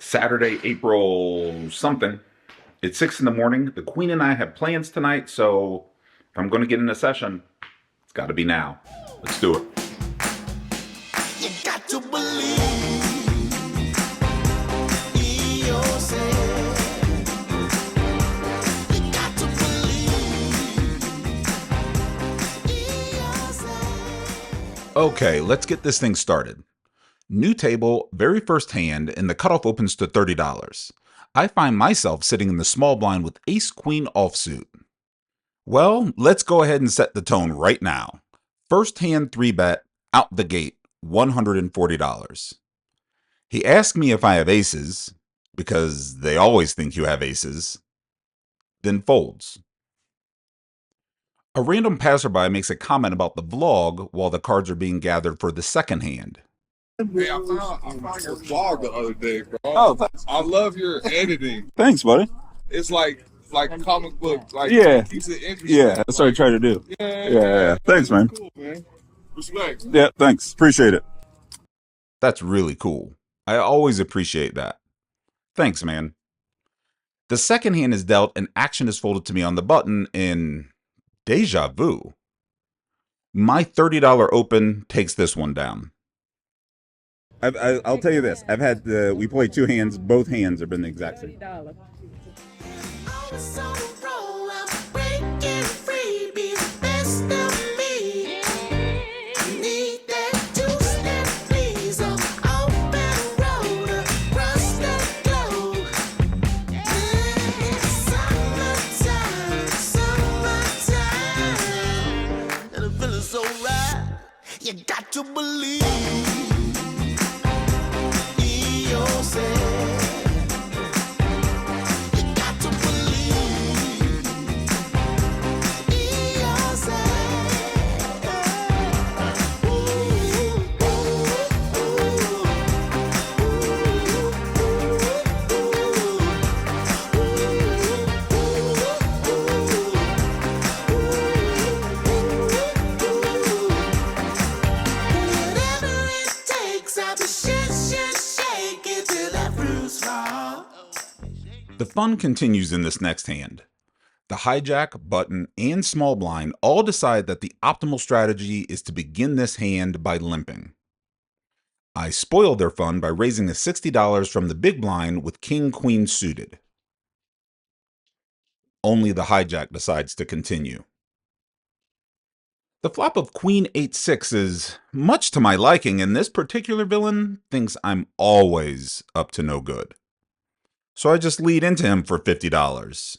Saturday, April something. It's 6 in the morning. The Queen and I have plans tonight, so if I'm going to get in a session, it's got to be now. Let's do it. You got to believe in yourself. You got to believe in yourself. Okay, let's get this thing started. New table, very first hand, and the cutoff opens to $30. I find myself sitting in the small blind with ace-queen offsuit. Well, let's go ahead and set the tone right now. First hand 3-bet, out the gate, $140. He asked me if I have aces, because they always think you have aces, then folds. A random passerby makes a comment about the vlog while the cards are being gathered for the second hand. Hey, I found your vlog the other day, bro. Oh, thanks. I love your editing. Thanks, buddy. It's like comic book. Like, Yeah. keeps it interesting. Yeah, that's what I try to do. Yeah. Thanks, man. Cool, man. Respect. Yeah, thanks. Appreciate it. That's really cool. I always appreciate that. Thanks, man. The second hand is dealt and action is folded to me on the button in deja vu. My $30 open takes this one down. I'll tell you this. I've had we played two hands. Both hands have been the exact same. On the roll, I'm breaking free, be the best of me. Need that two-step, please. I'm open road across the globe. It's summertime, and it feels so right. You got to believe in yourself. You got to believe in yourself. Ooh, whatever it takes, I'll be shake it till that fruit's raw. The fun continues in this next hand. The hijack, button, and small blind all decide that the optimal strategy is to begin this hand by limping. I spoil their fun by raising the $60 from the big blind with king-queen suited. Only the hijack decides to continue. The flop of queen 8-6 is much to my liking, and this particular villain thinks I'm always up to no good. So I just lead into him for $50.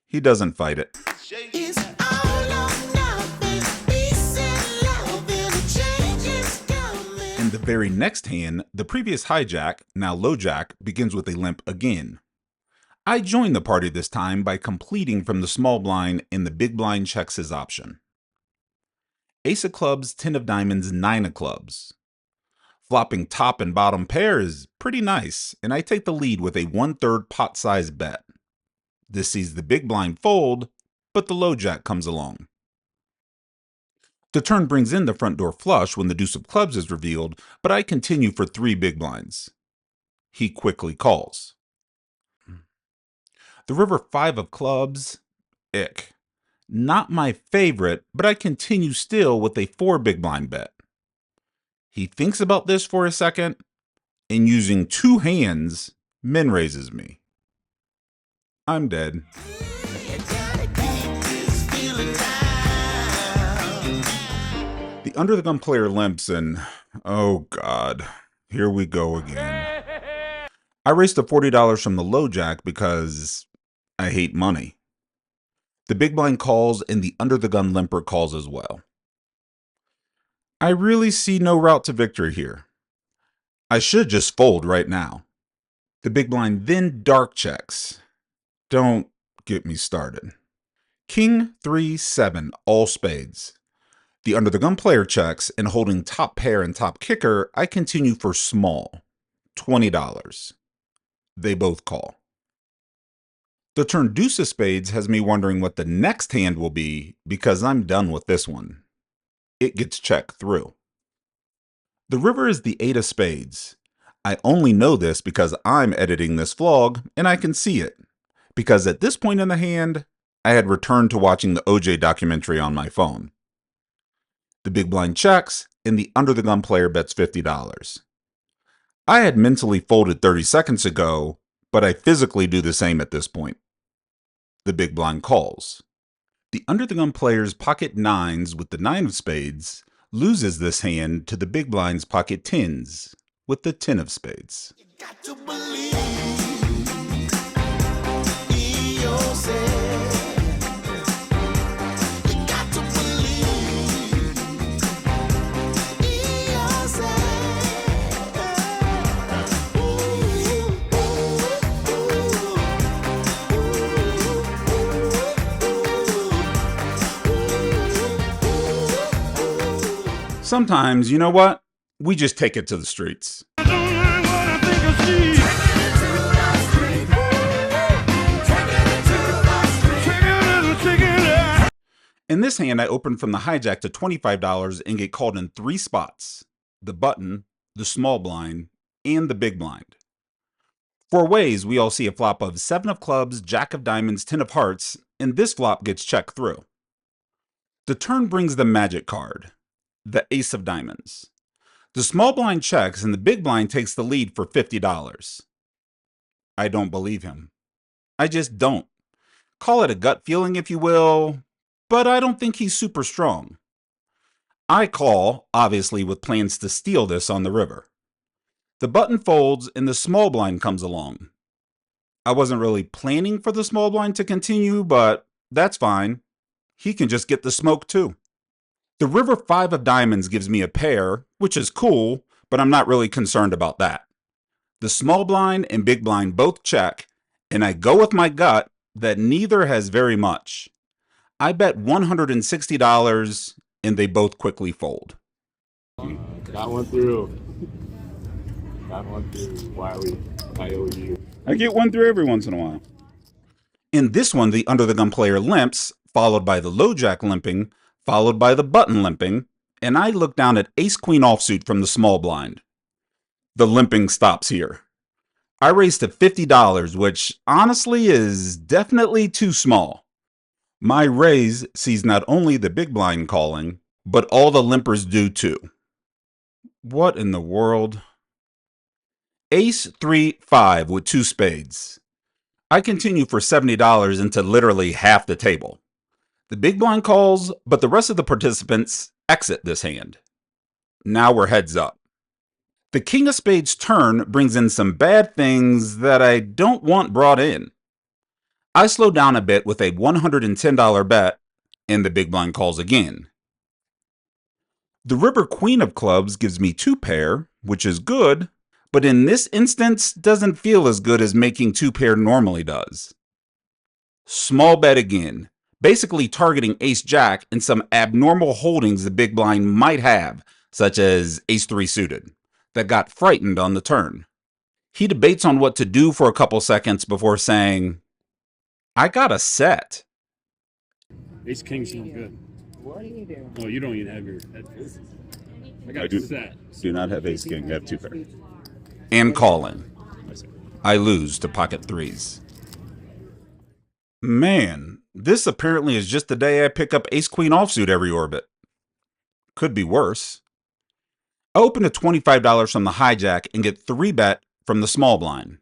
He doesn't fight it. It's all or nothing. Peace and love, and a change is coming. In the very next hand, the previous hijack, now low jack, begins with a limp again. I join the party this time by completing from the small blind, and the big blind checks his option. Ace of clubs, 10 of diamonds, 9 of clubs. Flopping top and bottom pair is pretty nice, and I take the lead with a 1/3 pot size bet. This sees the big blind fold, but the low jack comes along. The turn brings in the front door flush when the deuce of clubs is revealed, but I continue for 3 big blinds. He quickly calls. The river 5 of clubs, ick. Not my favorite, but I continue still with a 4 big blind bet. He thinks about this for a second, and using 2 hands, min raises me. I'm dead. You gotta keep this feeling down. The under the gun player limps and, oh god, here we go again. I raised the $40 from the low jack because I hate money. The big blind calls and the under the gun limper calls as well. I really see no route to victory here. I should just fold right now. The big blind then dark checks. Don't get me started. King 3-7, all spades. The under the gun player checks, and holding top pair and top kicker, I continue for small, $20. They both call. The turn deuce of spades has me wondering what the next hand will be because I'm done with this one. It gets checked through. The river is the 8 of spades. I only know this because I'm editing this vlog and I can see it. Because at this point in the hand, I had returned to watching the OJ documentary on my phone. The big blind checks and the under the gun player bets $50. I had mentally folded 30 seconds ago, but I physically do the same at this point. The big blind calls. The under the gun player's pocket nines with the 9 of spades loses this hand to the big blind's pocket 10s with the 10 of spades. Got to believe in yourself. You got to believe in yourself. Sometimes, you know what? We just take it to the streets. In this hand, I open from the hijack to $25 and get called in 3 spots: the button, the small blind, and the big blind. 4 ways, we all see a flop of 7 of clubs, jack of diamonds, 10 of hearts, and this flop gets checked through. The turn brings the magic card, the ace of diamonds. The small blind checks and the big blind takes the lead for $50. I don't believe him. I just don't. Call it a gut feeling if you will, but I don't think he's super strong. I call, obviously with plans to steal this on the river. The button folds and the small blind comes along. I wasn't really planning for the small blind to continue, but that's fine. He can just get the smoke too. The river 5 of diamonds gives me a pair, which is cool, but I'm not really concerned about that. The small blind and big blind both check, and I go with my gut that neither has very much. I bet $160, and they both quickly fold. Got one through. Got one through, Wiley. I owe you. I get one through every once in a while. In this one, the under the gun player limps, followed by the low jack limping, followed by the button limping, and I look down at ace-queen offsuit from the small blind. The limping stops here. I raise to $50, which honestly is definitely too small. My raise sees not only the big blind calling, but all the limpers do too. What in the world? Ace 3-5 with 2 spades. I continue for $70 into literally half the table. The big blind calls, but the rest of the participants exit this hand. Now we're heads up. The king of spades turn brings in some bad things that I don't want brought in. I slow down a bit with a $110 bet, and the big blind calls again. The river queen of clubs gives me 2 pair, which is good, but in this instance doesn't feel as good as making 2 pair normally does. Small bet again, basically targeting ace-jack and some abnormal holdings the big blind might have, such as ace-3 suited, that got frightened on the turn. He debates on what to do for a couple seconds before saying, I got a set. Ace king sounds good. What do you do? Oh, you don't even have your headphones. I got I do. set. Do not have ace king. I have 2 pair. And calling. I lose to pocket 3s. Man, this apparently is just the day I pick up ace-queen offsuit every orbit. Could be worse. I open to $25 from the hijack and get 3 bet from the small blind.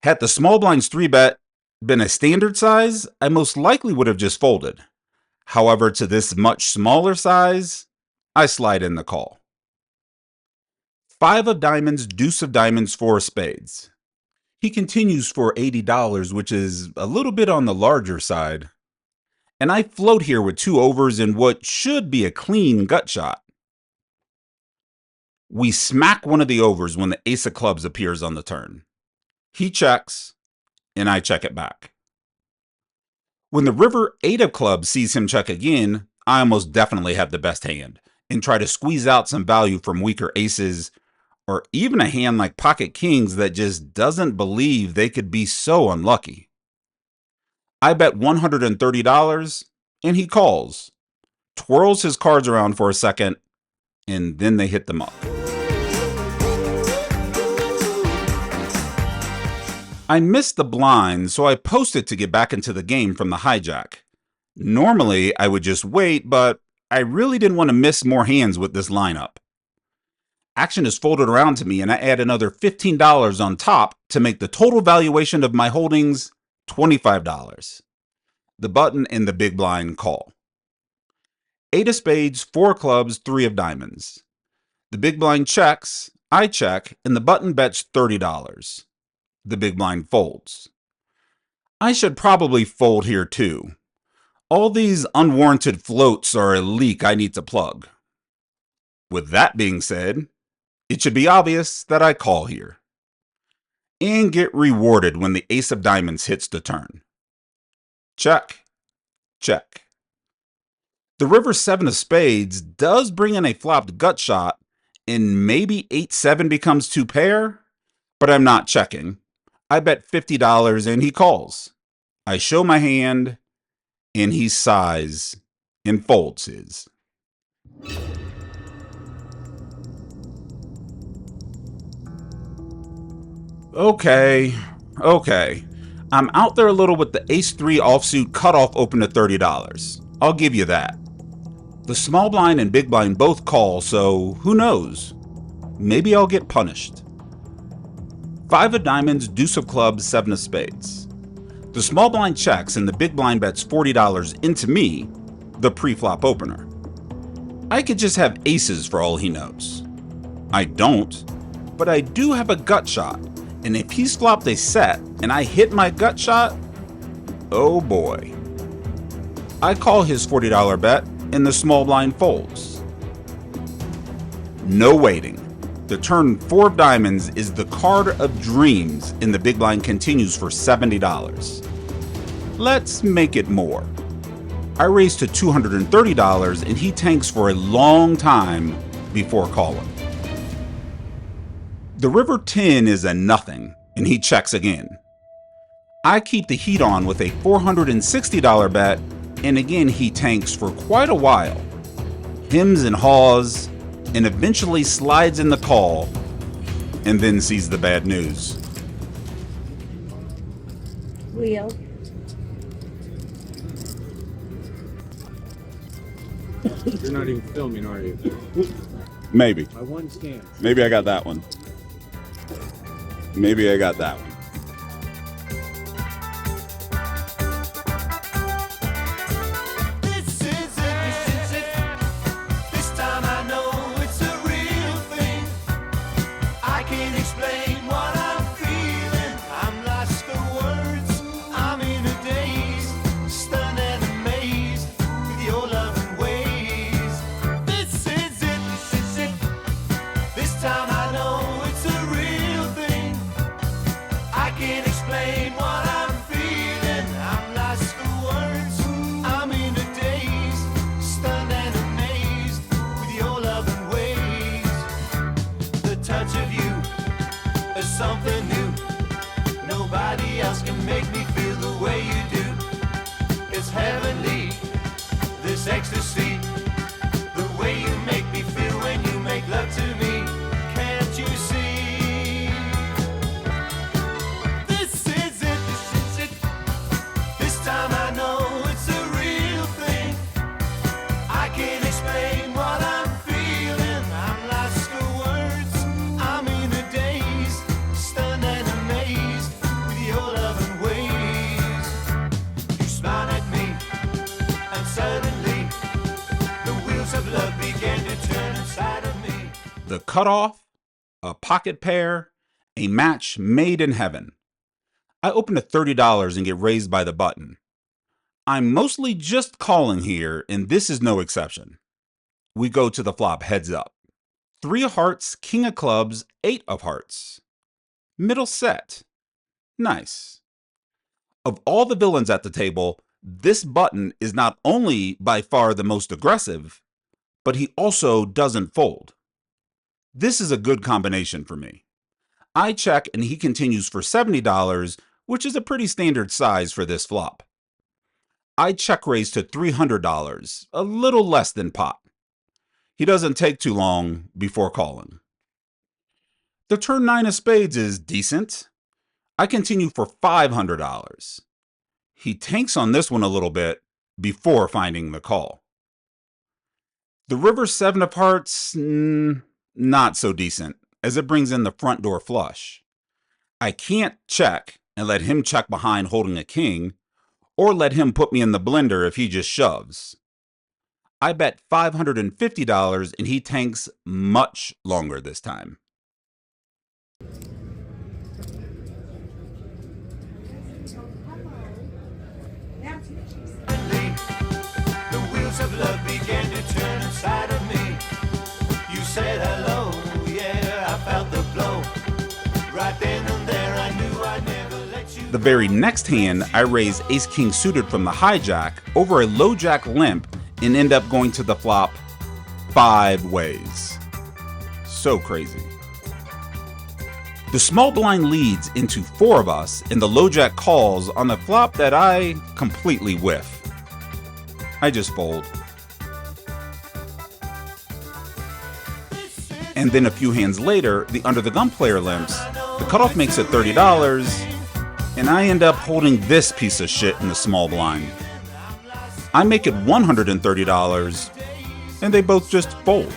Had the small blind's 3 bet been a standard size, I most likely would have just folded. However, to this much smaller size, I slide in the call. 5 of diamonds, deuce of diamonds, 4 of spades. He continues for $80, which is a little bit on the larger side. And I float here with 2 overs in what should be a clean gut shot. We smack one of the overs when the ace of clubs appears on the turn. He checks, and I check it back. When the river 8 of clubs sees him check again, I almost definitely have the best hand, and try to squeeze out some value from weaker aces, or even a hand like pocket kings that just doesn't believe they could be so unlucky. I bet $130, and he calls, twirls his cards around for a second, and then they hit them up. I missed the blind, so I posted to get back into the game from the hijack. Normally, I would just wait, but I really didn't want to miss more hands with this lineup. Action is folded around to me, and I add another $15 on top to make the total valuation of my holdings $25. The button and the big blind call. 8 of spades, 4 clubs, 3 of diamonds. The big blind checks, I check, and the button bets $30. The big blind folds. I should probably fold here too. All these unwarranted floats are a leak I need to plug. With that being said, it should be obvious that I call here. And get rewarded when the ace of diamonds hits the turn. Check. Check. The river 7 of spades does bring in a flopped gut shot, and maybe 8-7 becomes 2 pair, but I'm not checking. I bet $50 and he calls. I show my hand, and he sighs and folds his. Okay. I'm out there a little with the ace-3 offsuit cutoff open to $30. I'll give you that. The small blind and big blind both call, so who knows? Maybe I'll get punished. 5 of diamonds, deuce of clubs, 7 of spades. The small blind checks and the big blind bets $40 into me, the pre-flop opener. I could just have aces for all he knows. I don't, but I do have a gut shot, and if he's flopped a set and I hit my gut shot, oh boy. I call his $40 bet and the small blind folds. No waiting. The turn 4 of diamonds is the card of dreams, and the big blind continues for $70. Let's make it more. I raise to $230 and he tanks for a long time before calling. The river 10 is a nothing, and he checks again. I keep the heat on with a $460 bet, and again he tanks for quite a while. Hems and haws, and eventually slides in the call, and then sees the bad news. Wheel. You're not even filming, are you? Maybe. My one stand. Maybe I got that one. Maybe I got that one. This is it. This time I know it's a real thing. I can't explain what I'm feeling. I'm lost for words. I'm in a daze, stunned and amazed with your loving ways. This is it. This time I know it's a real thing. I can't explain what I'm feeling. I'm lost for words. I'm in a daze, stunned and amazed with your loving ways. The touch of you is something new. Nobody else can make me feel the way you do. It's heavenly, this ecstasy. The way you make me feel when you make love to me. Can't you see? This is it. This time I know it's a real thing. I can't explain what I'm feeling. I'm lost for words. I'm in a daze, stunned and amazed with your loving ways. You smile at me, and suddenly the wheels of love began to turn inside of me. The cutoff, a pocket pair, a match made in heaven. I open to $30 and get raised by the button. I'm mostly just calling here, and this is no exception. We go to the flop heads up. 3 of hearts, king of clubs, 8 of hearts. Middle set. Nice. Of all the villains at the table, this button is not only by far the most aggressive, but he also doesn't fold. This is a good combination for me. I check and he continues for $70, which is a pretty standard size for this flop. I check raise to $300, a little less than pot. He doesn't take too long before calling. The turn 9 of spades is decent. I continue for $500. He tanks on this one a little bit before finding the call. The river 7 of hearts, not so decent, as it brings in the front door flush. I can't check and let him check behind holding a king, or let him put me in the blender if he just shoves. I bet $550 and he tanks much longer this time. The wheels of love began to turn inside of me. You said hello, yeah, I felt the blow. Right then and there I knew I'd never let you. The very next hand, I raise ace-king suited from the hijack over a low jack limp and end up going to the flop 5 ways. So crazy. The small blind leads into 4 of us and the low jack calls on the flop that I completely whiff. I just fold. And then a few hands later, the under the gun player limps, the cutoff makes it $30, and I end up holding this piece of shit in the small blind. I make it $130, and they both just fold.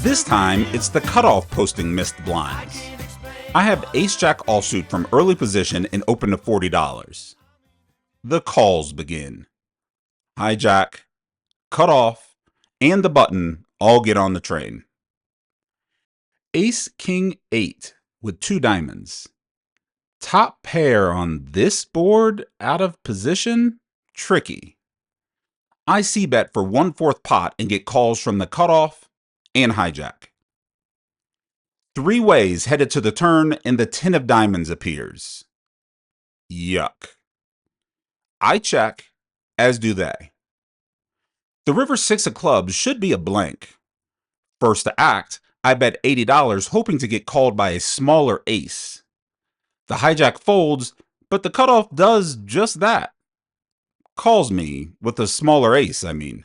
This time, it's the cutoff posting missed blinds. I have ace-jack offsuit from early position and open to $40. The calls begin. Hijack, cutoff, and the button all get on the train. Ace-king 8 with 2 diamonds. Top pair on this board out of position? Tricky. I c-bet for 1/4 pot and get calls from the cutoff and hijack. 3 ways headed to the turn and the 10 of diamonds appears. Yuck. I check, as do they. The river 6 of clubs should be a blank. First to act, I bet $80 hoping to get called by a smaller ace. The hijack folds, but the cutoff does just that. Calls me with a smaller ace, I mean.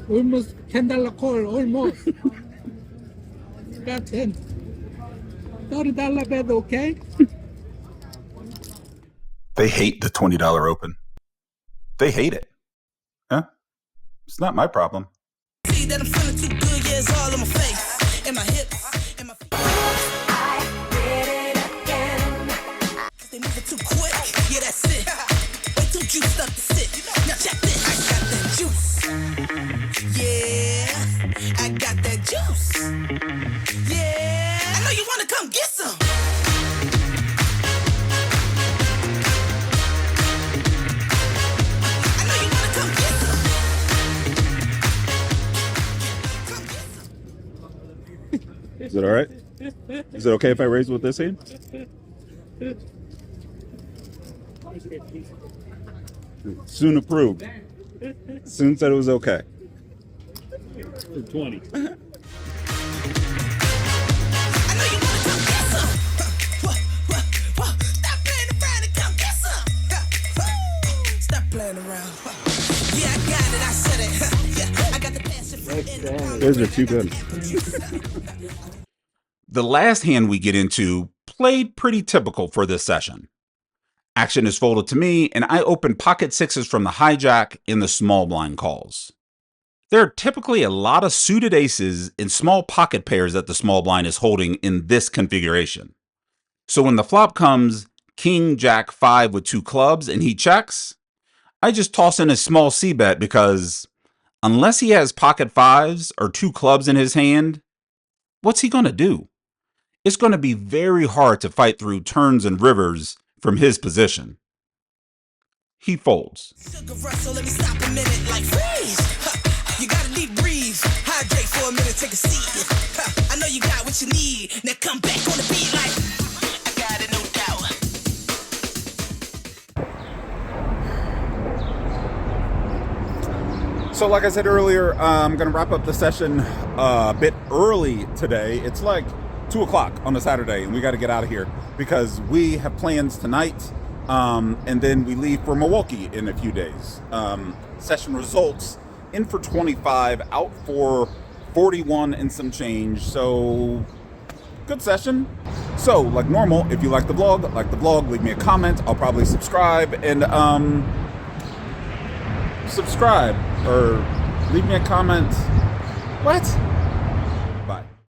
Almost $10 call, almost. Got 10. $30 bet, okay? They hate the $20 open. They hate it. Huh? It's not my problem. See that I'm feeling too good, yeah, it's all in my face, in my hips, in my feet. I did it again. They move it too quick, yeah, that's it. Way too juiced up to sit. Now check this. I got that juice. Yeah, I got that juice. Yeah, I know you wanna come get some. I know you wanna come get some. Is it all right? Is it okay if I raise with this hand? Soon approved. Soon said it was okay. 20. I know you wanna come get some. Stop playing around and come get some. Stop playing around. Yeah, I got it. I said it. Yeah, I got the passion for it. Those are too good. The last hand we get into played pretty typical for this session. Action is folded to me, and I open pocket 6s from the hijack in the small blind calls. There are typically a lot of suited aces and small pocket pairs that the small blind is holding in this configuration. So when the flop comes king, jack, 5 with 2 clubs and he checks, I just toss in a small c-bet because unless he has pocket 5s or 2 clubs in his hand, what's he going to do? It's going to be very hard to fight through turns and rivers from his position. He folds. Sugar rush, so let me stop a minute like freeze. You gotta deep breathe, hydrate for a minute, take a seat. I know you got what you need, now come back on the beat like I got it, no doubt. So like I said earlier, I'm going to wrap up the session a bit early today. It's like 2 o'clock on a Saturday, and we got to get out of here because we have plans tonight, and then we leave for Milwaukee in a few days. Session results, in for 25, out for 41 and some change, so good session. So, like normal, if you like the vlog, leave me a comment. I'll probably subscribe, and subscribe, or leave me a comment. What?